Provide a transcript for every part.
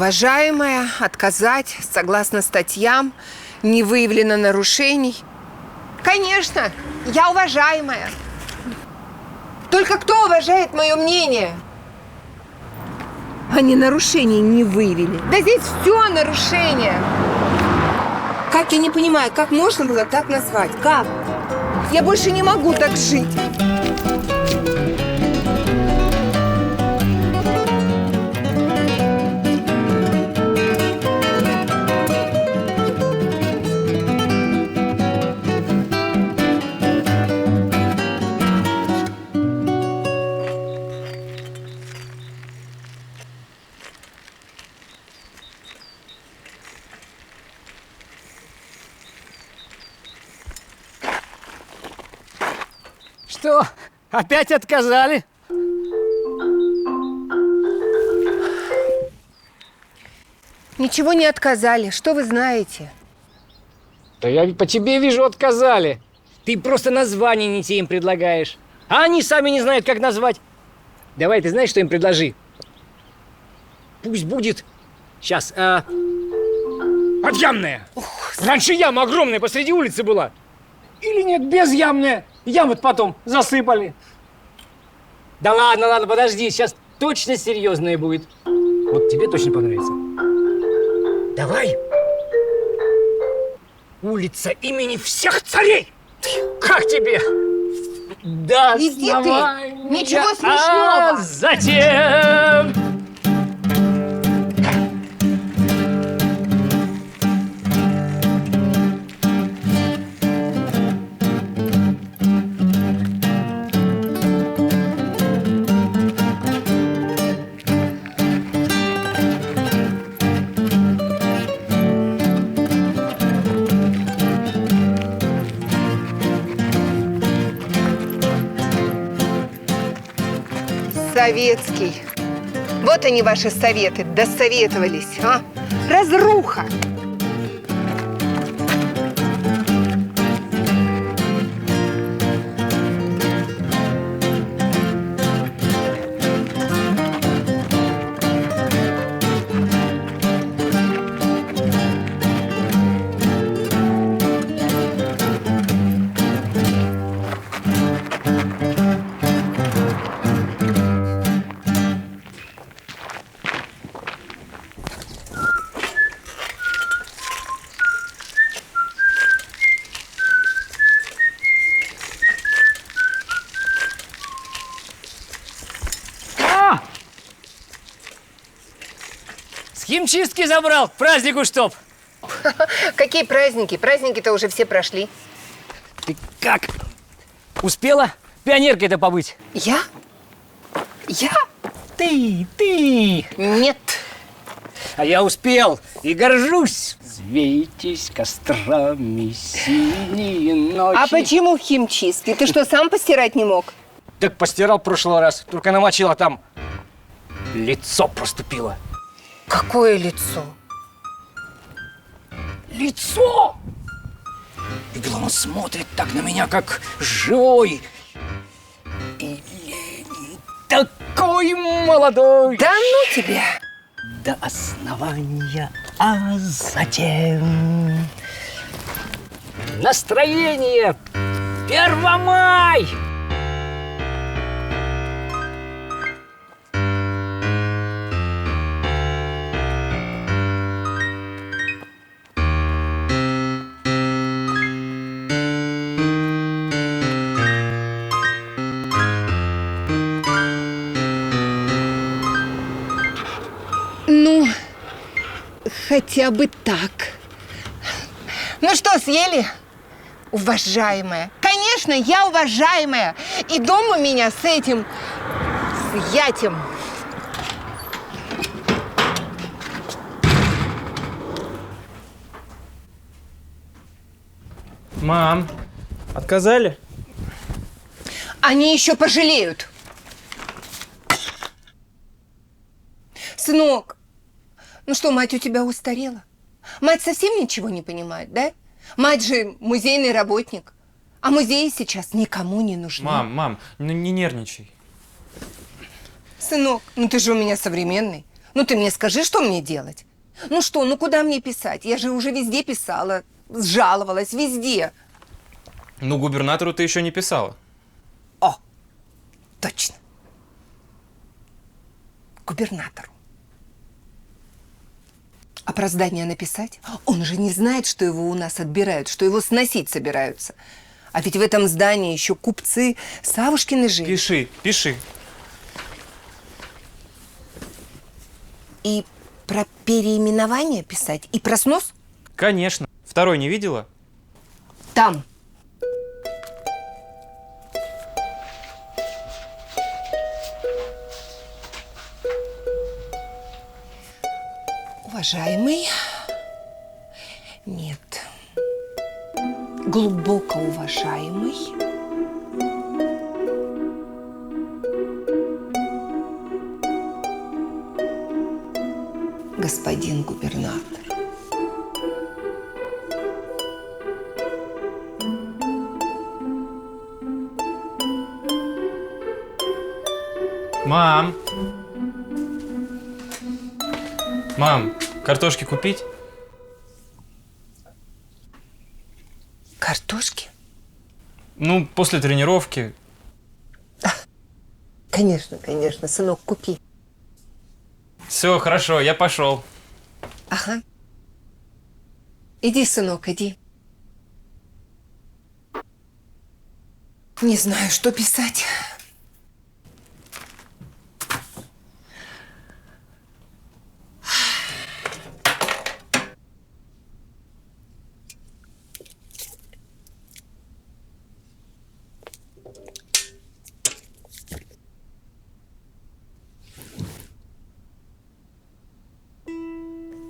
Уважаемая, отказать согласно статьям, не выявлено нарушений. Конечно, я уважаемая. Только кто уважает мое мнение? Они нарушений не выявили. Да здесь все нарушение. Как я не понимаю, как можно было так назвать? Как? Я больше не могу так жить. Что, опять отказали? Ничего не отказали. Что вы знаете? Да я по тебе вижу, отказали. Ты просто название не те им предлагаешь. А они сами не знают, как назвать. Давай, ты знаешь, что им предложи? Пусть будет... Сейчас, подъямная. Раньше яма огромная посреди улицы была. Или нет, безямная. Яму потом засыпали. Да ладно, ладно, подожди. Сейчас точно серьезное будет. Вот тебе точно понравится. Давай. Улица имени всех царей. Как тебе? Да, Иди ты. Ничего смешного. А затем... Советский. Вот они, ваши советы, досоветовались, а? Разруха. Химчистки забрал, к празднику чтоб. Какие праздники? Праздники-то уже все прошли. Ты как? Успела пионеркой-то побыть? Я? Я? Ты! Нет. А я успел и горжусь. Взвейтесь кострами синие ночи. А почему в химчистке? Ты что, сам постирать не мог? Так постирал в прошлый раз, только намочила там. Лицо проступило. Какое лицо? Лицо! И главное, смотрит так на меня, как живой. И такой молодой. Да ну тебя! До основания, а затем настроение 1 май. Ну, хотя бы так. Ну что, съели? Уважаемая. Конечно, я уважаемая. И дом у меня с этим, с ятем. Мам, отказали? Они еще пожалеют. Сынок, ну что, мать у тебя устарела? Мать совсем ничего не понимает, да? Мать же музейный работник. А музеи сейчас никому не нужны. Мам, ну не нервничай. Сынок, ну ты же у меня современный. Ну ты мне скажи, что мне делать? Ну что, ну куда мне писать? Я же уже везде писала, жаловалась, везде. Ну, губернатору ты еще не писала. О, точно. Губернатору. А про здание написать? Он же не знает, что его у нас отбирают, что его сносить собираются. А ведь в этом здании еще купцы Савушкины жили. Пиши, пиши. И про переименование писать, и про снос? Конечно. Второй не видела? Там. Уважаемый. Нет. Глубоко уважаемый. Господин губернатор. Мам! Мам, картошки купить? Картошки? Ну, после тренировки. Конечно, конечно, сынок, купи. Все, хорошо, я пошел. Ага. Иди, сынок, иди. Не знаю, что писать.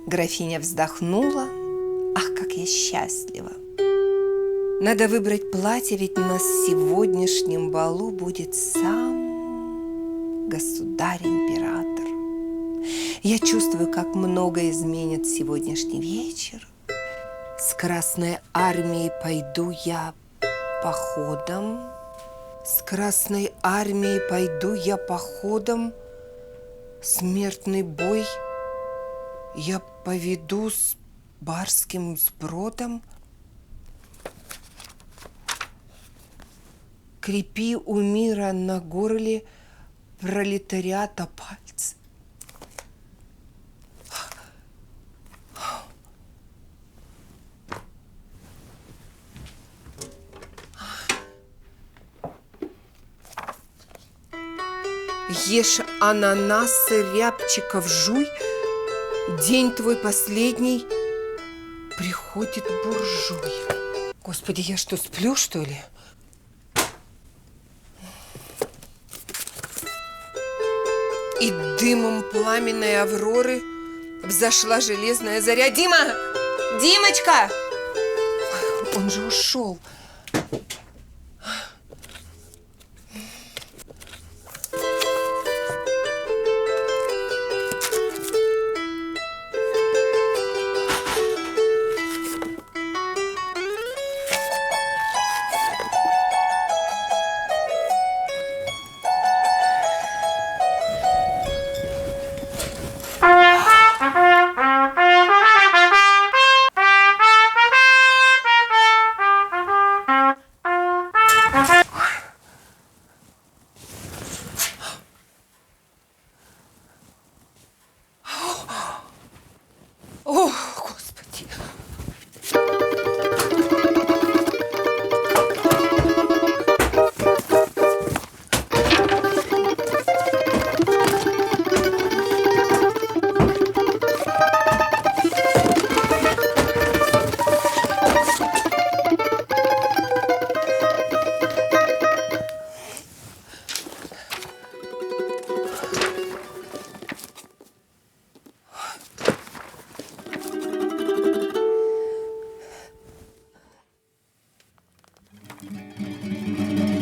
Графиня вздохнула. Ах, как я счастлива. Надо выбрать платье, ведь на сегодняшнем балу будет сам государь-император. Я чувствую, как много изменит сегодняшний вечер. С Красной армией пойду я походом. С Красной армией пойду я походом. Смертный бой я поведу с барским сбродом. Крепи у мира на горле пролетариата пальцы. Ешь ананасы, рябчиков жуй, день твой последний, приходит буржуй. Господи, я что, сплю, что ли? И дымом пламенной авроры взошла железная заря. Дима! Димочка! Он же ушел. О, Господи!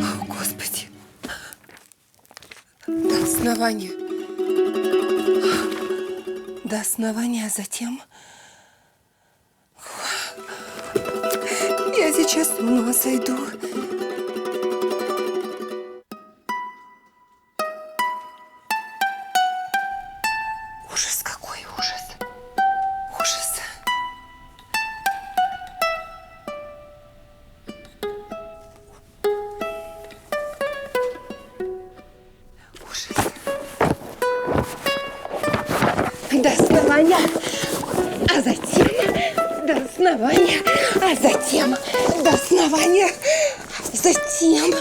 О, Господи! До основания. До основания, а затем... Я сейчас с ума сойду. Ужас основания, а затем до основания, а затем до основания, затем...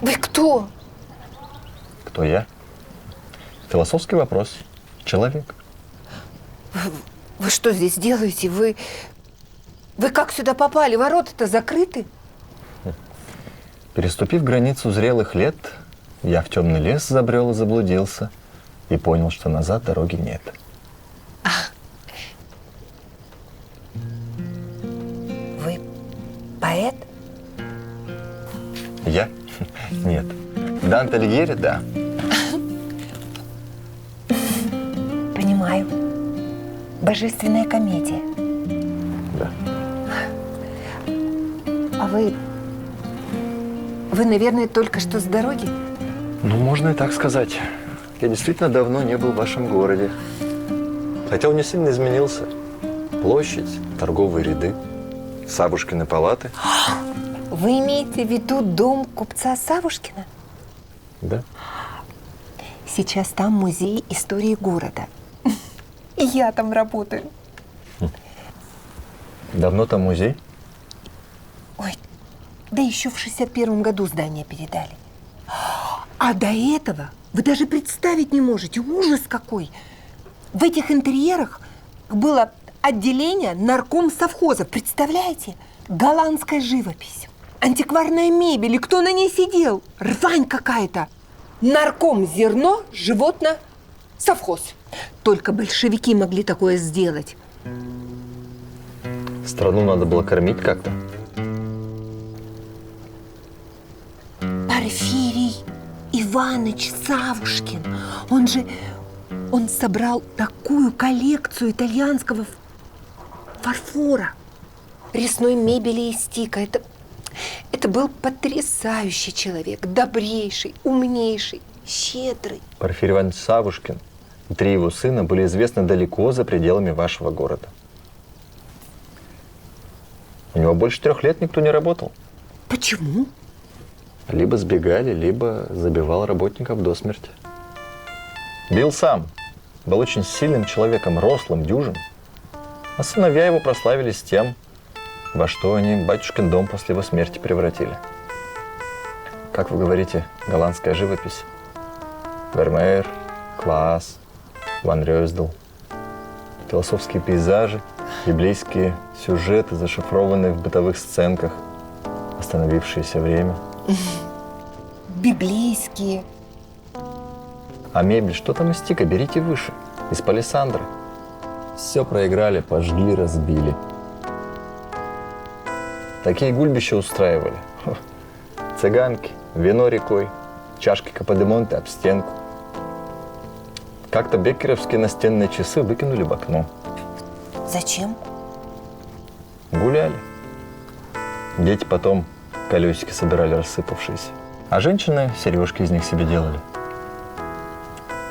Вы кто? Кто я? Философский вопрос. Человек. Вы что здесь делаете? Вы как сюда попали? Ворота-то закрыты? Переступив границу зрелых лет, я в темный лес забрел и заблудился, и понял, что назад дороги нет. Вы поэт? Я? Нет. Данте Алигьери, да. Понимаю. Божественная комедия. Да. А вы, наверное, только что с дороги? Ну, можно и так сказать. Я действительно давно не был в вашем городе. Хотя он не сильно изменился. Площадь, торговые ряды, Савушкины палаты. Вы имеете в виду дом купца Савушкина? Да. Сейчас там музей истории города. И я там работаю. Давно там музей? Ой, да еще в 61-м году здание передали. А до этого вы даже представить не можете. Ужас какой! В этих интерьерах было отделение наркомсовхозов. Представляете? Голландская живопись, антикварная мебель. И кто на ней сидел? Рвань какая-то. Нарком зерно, животно, совхоз. Только большевики могли такое сделать. Страну надо было кормить как-то. Порфирий Иванович Савушкин. Он собрал такую коллекцию итальянского фарфора, резной мебели и стика. Это был потрясающий человек, добрейший, умнейший, щедрый. Порфирий Иванович Савушкин и 3 его сына были известны далеко за пределами вашего города. У него больше 3 лет никто не работал. Почему? Либо сбегали, либо забивал работников до смерти. Бил сам. Был очень сильным человеком, рослым, дюжим. А сыновья его прославились тем, во что они батюшкин дом после его смерти превратили. Как вы говорите, голландская живопись. Вермеер, Клаас, Ван Рёздел. Философские пейзажи, библейские сюжеты, зашифрованные в бытовых сценках, остановившееся время. Библейские. А мебель, что там из тика, берите выше, из палисандра. Все проиграли, пожгли, разбили. Такие гульбища устраивали. Цыганки, вино рекой, чашки Каподемонте об стенку. Как-то беккеровские настенные часы выкинули в окно. Зачем? Гуляли. Дети потом колесики собирали рассыпавшиеся. А женщины сережки из них себе делали.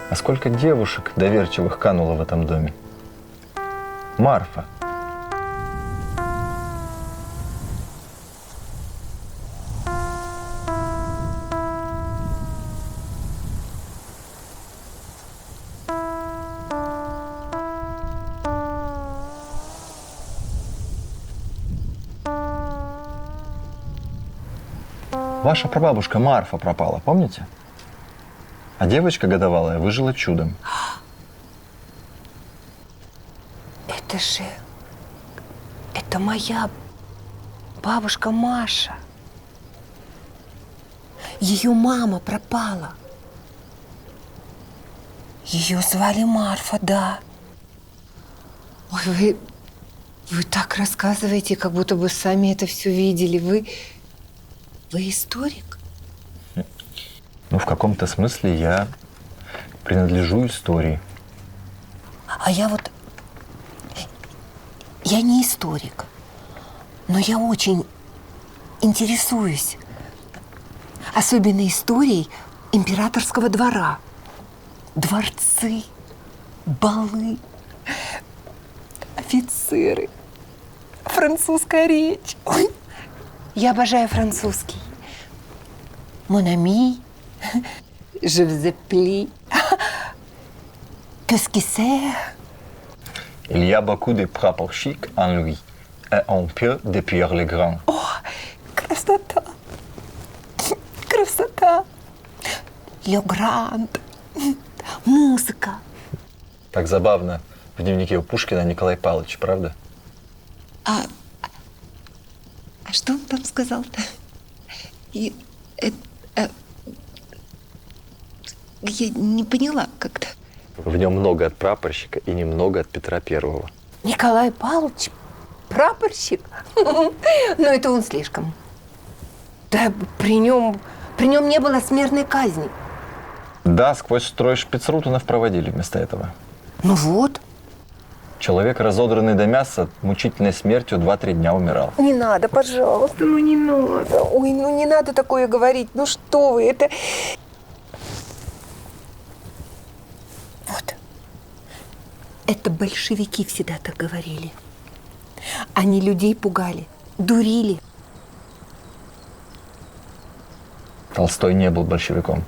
А сколько девушек доверчивых кануло в этом доме. Марфа. Ваша прабабушка Марфа пропала, помните? А девочка годовалая выжила чудом. Это же... Это моя бабушка Маша. Ее мама пропала. Ее звали Марфа, да. Ой, вы так рассказываете, как будто бы сами это все видели. Вы историк? Ну, в каком-то смысле я принадлежу истории. А я вот... Я не историк, но я очень интересуюсь. Особенно историей императорского двора. Дворцы, балы, офицеры, французская речь. Ой, я обожаю французский. Mon ami, je vous appelle. Qu'est-ce que c'est? Il y a beaucoup de прапорщик en lui, et on peut de Pierre le Grand. О, красота! Красота! Le Grand. Музыка. Так забавно. В дневнике у Пушкина Николай Павлович, правда? А что он там сказал-то? Я не поняла как-то. В нем много от прапорщика и немного от Петра Первого. Николай Павлович, прапорщик? Ну, это он слишком. Да при нем не было смертной казни. Да, сквозь строй шпицрутенов проводили вместо этого. Ну вот. Человек, разодранный до мяса, мучительной смертью 2-3 дня умирал. Не надо, пожалуйста, ну не надо. Ой, ну не надо такое говорить. Ну что вы, это... Вот. Это большевики всегда так говорили. Они людей пугали, дурили. Толстой не был большевиком.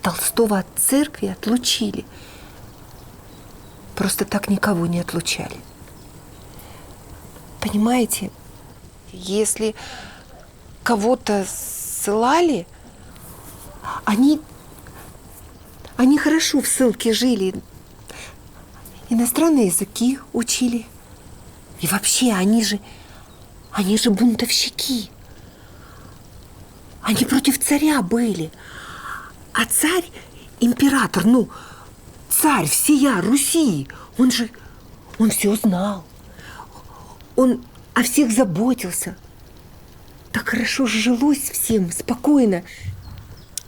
Толстого от церкви отлучили. Просто так никого не отлучали. Понимаете, если кого-то ссылали, они хорошо в ссылке жили. Иностранные языки учили. И вообще, они же бунтовщики. Они против царя были. А царь, император, царь всея Руси, он все знал. Он о всех заботился. Так хорошо жилось всем, спокойно,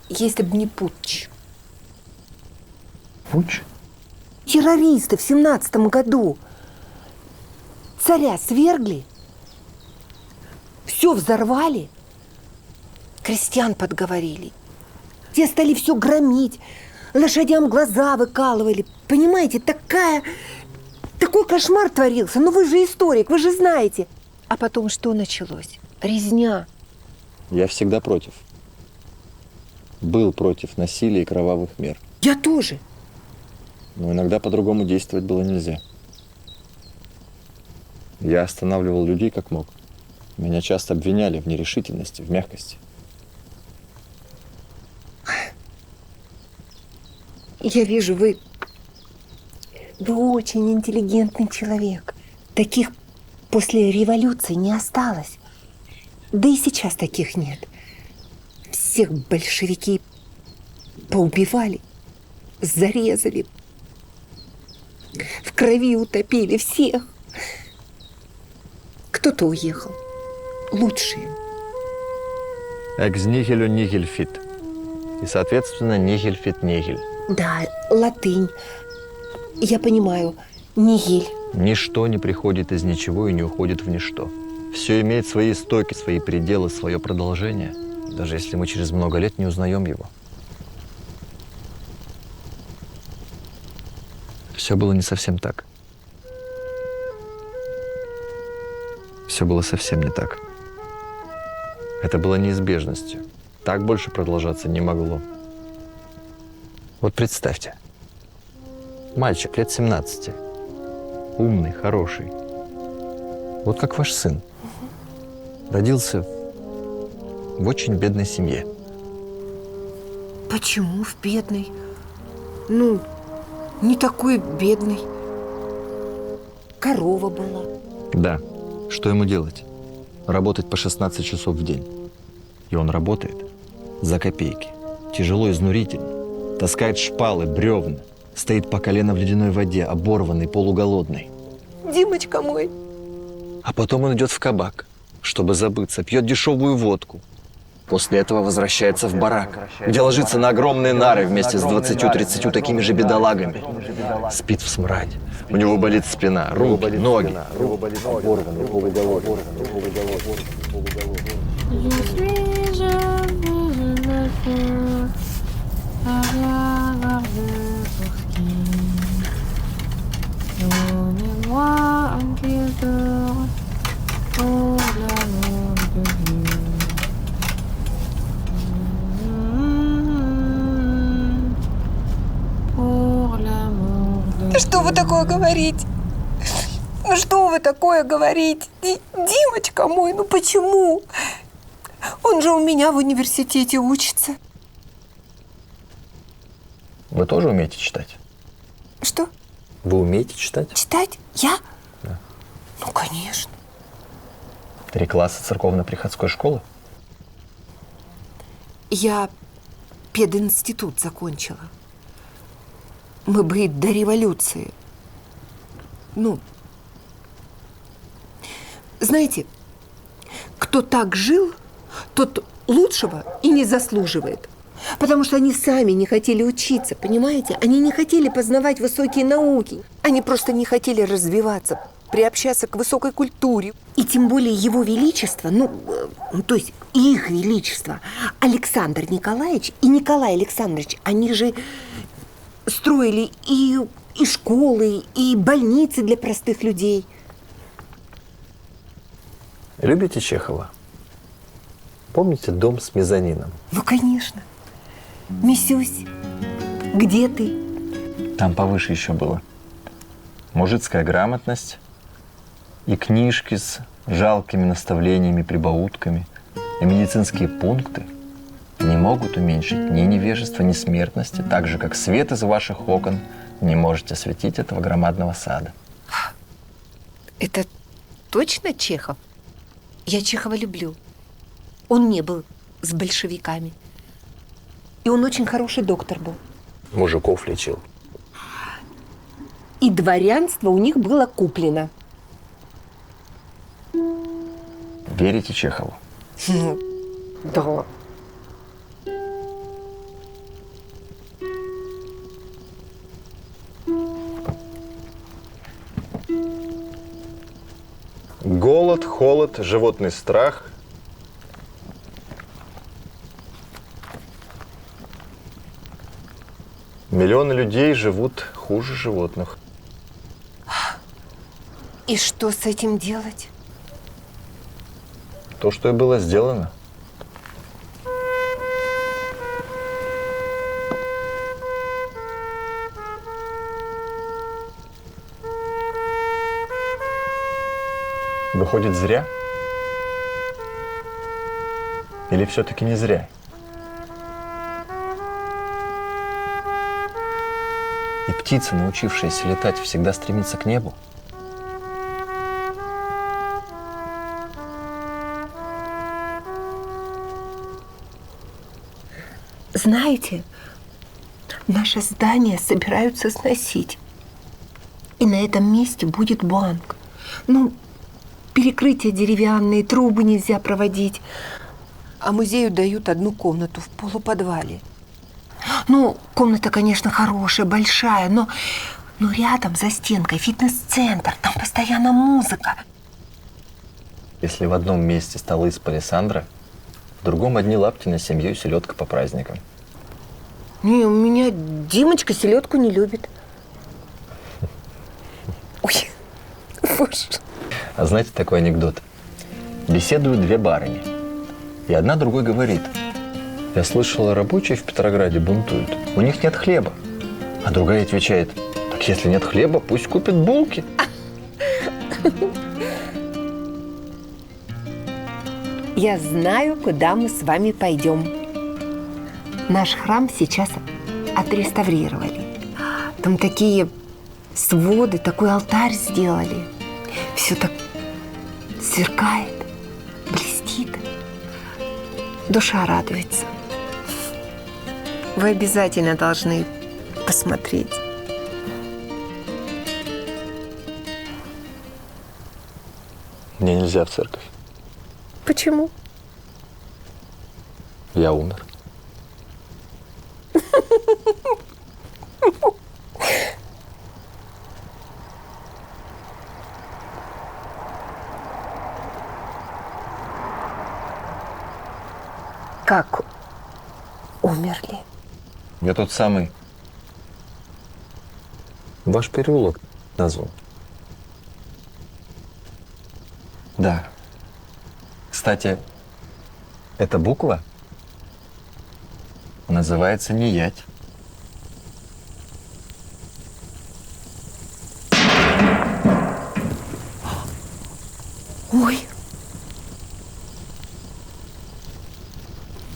если бы не путч. Путч? Террористы в 17-м году царя свергли, все взорвали, крестьян подговорили. Те стали все громить, лошадям глаза выкалывали. Понимаете, такой кошмар творился. Ну вы же историк, вы же знаете. А потом что началось? Резня. Я всегда против. Был против насилия и кровавых мер. Я тоже. Но иногда по-другому действовать было нельзя. Я останавливал людей как мог. Меня часто обвиняли в нерешительности, в мягкости. Я вижу, вы очень интеллигентный человек. Таких после революции не осталось. Да и сейчас таких нет. Всех большевики поубивали, зарезали, в крови утопили всех. Кто-то уехал. Лучшие. Экс нихелю нихель фит. И, соответственно, нихель фит нихель. Да, латынь. Я понимаю. Нигиль. Ничто не приходит из ничего и не уходит в ничто. Все имеет свои истоки, свои пределы, свое продолжение, даже если мы через много лет не узнаем его. Все было не совсем так. Все было совсем не так. Это было неизбежностью. Так больше продолжаться не могло. Вот представьте, мальчик лет 17, умный, хороший, вот как ваш сын. Родился в очень бедной семье. Почему в бедной? Ну, не такой бедный. Корова была. Да. Что ему делать? Работать по 16 часов в день. И он работает за копейки. Тяжело, изнурительно. Таскает шпалы, бревна. Стоит по колено в ледяной воде, оборванный, полуголодный. Димочка мой. А потом он идет в кабак, чтобы забыться, пьет дешевую водку. После этого возвращается в барак, где ложится на огромные нары вместе с 20-30 такими же бедолагами. Спит в смраде. У него болит спина, руки, ноги. Оборванный, полуголодный. Что вы такое говорите? Ну что вы такое говорите? Димочка мой, ну почему? Он же у меня в университете учится. Вы тоже умеете читать? Что? Вы умеете читать? Читать? Я? Да. Ну, конечно. 3 класса церковно-приходской школы? Я пединститут закончила. Мы бы и до революции. Ну, знаете, кто так жил, тот лучшего и не заслуживает. Потому что они сами не хотели учиться, понимаете? Они не хотели познавать высокие науки. Они просто не хотели развиваться, приобщаться к высокой культуре. И тем более его величество, то есть их величество, Александр Николаевич и Николай Александрович, они же строили и школы, и больницы для простых людей. Любите Чехова? Помните дом с мезонином? Ну, конечно. Мисюсь, где ты? Там повыше еще было. Мужицкая грамотность и книжки с жалкими наставлениями, прибаутками, и медицинские пункты не могут уменьшить ни невежества, ни смертности, так же, как свет из ваших окон не может осветить этого громадного сада. Это точно Чехов? Я Чехова люблю. Он не был с большевиками. И он очень хороший доктор был. Мужиков лечил. И дворянство у них было куплено. Верите Чехову? Ну, да. Голод, холод, животный страх. Миллионы людей живут хуже животных. И что с этим делать? То, что и было сделано. Выходит, зря? Или все-таки не зря? И птица, научившаяся летать, всегда стремится к небу? Знаете, наше здание собираются сносить. И на этом месте будет банк. Ну, перекрытия деревянные, трубы нельзя проводить. А музею дают одну комнату в полуподвале. Ну, комната, конечно, хорошая, большая, но рядом, за стенкой, фитнес-центр, там постоянно музыка. Если в одном месте столы из палисандра, в другом одни лапти на семью и селедка по праздникам. Не, у меня Димочка селедку не любит. Ой, боже. А знаете такой анекдот? Беседуют 2 барыни. И одна другой говорит: я слышала, рабочие в Петрограде бунтуют. У них нет хлеба. А другая отвечает: так если нет хлеба, пусть купят булки. Я знаю, куда мы с вами пойдем. Наш храм сейчас отреставрировали. Там такие своды, такой алтарь сделали. Все так сверкает, блестит. Душа радуется. Вы обязательно должны посмотреть. Мне нельзя в церковь. Почему? Я умер. Как умерли? Я тот самый ваш переулок назвал. Да. Кстати, эта буква называется Неять. Ой.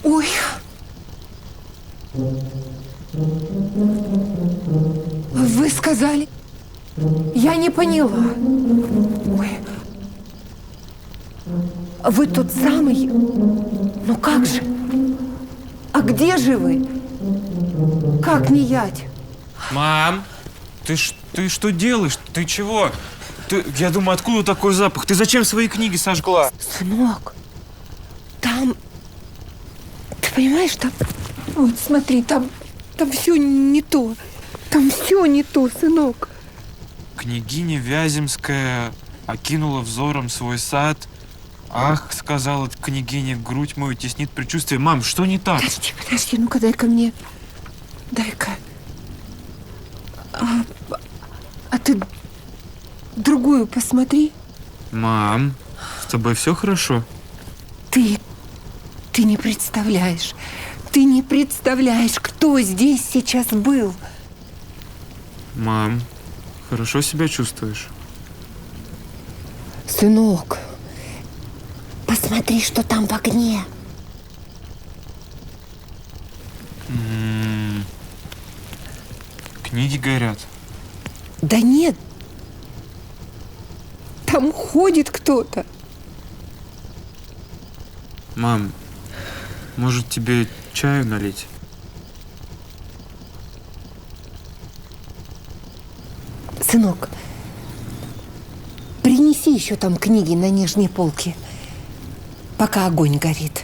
Ой. Вы сказали? Я не поняла. Ой. Вы тот самый? Ну как же? А где же вы? Как не ять? Мам, ты что делаешь? Ты чего? Я думаю, откуда такой запах? Ты зачем свои книги сожгла? Сынок, там... Ты понимаешь, там... Вот смотри, там все не то. Там все не то, сынок. Княгиня Вяземская окинула взором свой сад. Ах, сказала княгиня, грудь мою теснит предчувствие. Мам, что не так? Подожди, ну-ка дай-ка мне. Дай-ка. А ты другую посмотри. Мам, с тобой все хорошо? Ты не представляешь. Ты не представляешь, кто здесь сейчас был. Мам, хорошо себя чувствуешь? Сынок, посмотри, что там в огне. Книги горят. Да нет. Там ходит кто-то. Мам, может тебе чаю налить? Сынок, принеси еще там книги на нижней полке, пока огонь горит.